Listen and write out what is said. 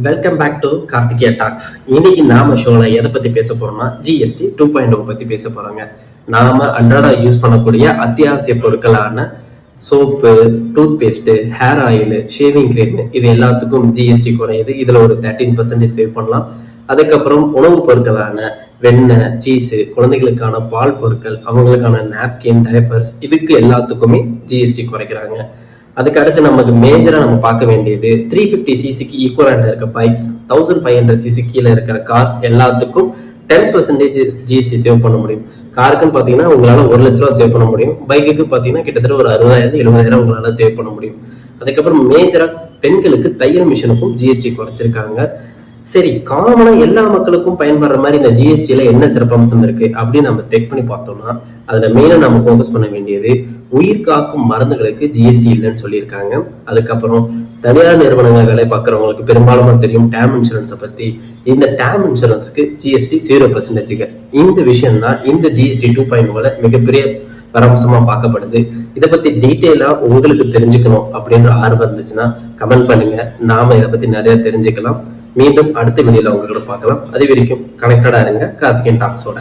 Welcome back to Karthikeya talks. இன்னைக்கு நாம ஷோல எதை பத்தி பேச போறோம்னா ஜிஎஸ்டி 2.0 பத்தி பேச போறோங்க. நாம அன்றாட யூஸ் பண்ணக்கூடிய அத்தியாவசிய பொருட்களான soap, tooth paste, hair oil, shaving cream இது எல்லாத்துக்கும் ஜிஎஸ்டி குறையுது. இதுல ஒரு 13% சேவ் பண்ணலாம். அதுக்கப்புறம் உணவுப் பொருட்களான வெண்ணெய், சீஸ், குழந்தைகளுக்கான பால் பொருட்கள், அவங்களுக்கான நாப்கின், டைப்பர்ஸ் இதுக்கு எல்லாத்துக்குமே ஜிஎஸ்டி குறைக்கிறாங்க. அதுக்கு அடுத்து நமக்கு மேஜரா நம்ம பார்க்க வேண்டியது 350 சிசிக்கு ஈக்குவலண்டா இருக்க பைக்ஸ், 1500 சிசி கீழே இருக்கிற கார்ஸ் எல்லாத்துக்கும் 10% ஜிஎஸ்டி சேவ் பண்ண முடியும். காருக்குன்னு பாத்தீங்கன்னா உங்களால 1 லட்ச ரூபா சேவ் பண்ண முடியும். பைக்குக்கு பாத்தீங்கன்னா கிட்டத்தட்ட ஒரு 60,000 70,000 உங்களால சேவ் பண்ண முடியும். அதுக்கப்புறம் மேஜரா பெண்களுக்கு தையல் மிஷினுக்கும் ஜிஎஸ்டி குறைச்சிருக்காங்க. சரி, காமனா எல்லா மக்களுக்கும் பயன்படுற மாதிரி இந்த ஜிஎஸ்டியில என்ன சிறப்பம்சம் இருக்கு அப்படின்னு நம்ம செக் பண்ணி பார்த்தோம்னா அதுல மெயினா நம்ம ஃபோக்கஸ் பண்ண வேண்டியது உயிர் காக்கும் மருந்துகளுக்கு ஜிஎஸ்டி இல்லைன்னு சொல்லியிருக்காங்க. அதுக்கப்புறம் தனியார் நிறுவனங்கள் வேலை பார்க்கறவங்களுக்கு பெரும்பாலும் தெரியும் டேம் இன்சூரன்ஸை பத்தி. இந்த டேம் இன்சூரன்ஸுக்கு ஜிஎஸ்டி 0%. இந்த விஷயம் தான் இந்த ஜிஎஸ்டி 2.0 மிகப்பெரிய பரவசமா பார்க்கப்படுது. இதை பத்தி டீட்டெயிலா உங்களுக்கு தெரிஞ்சுக்கணும் அப்படின்ற ஆர்வம் இருந்துச்சுன்னா கமெண்ட் பண்ணுங்க. நாம இதை பத்தி நிறைய தெரிஞ்சுக்கலாம். மீண்டும் அடுத்த வீடியோல உங்களோட பார்க்கலாம். அது வரைக்கும் கனெக்டடா இருங்க கார்த்திகேயன் டாக்ஸோட.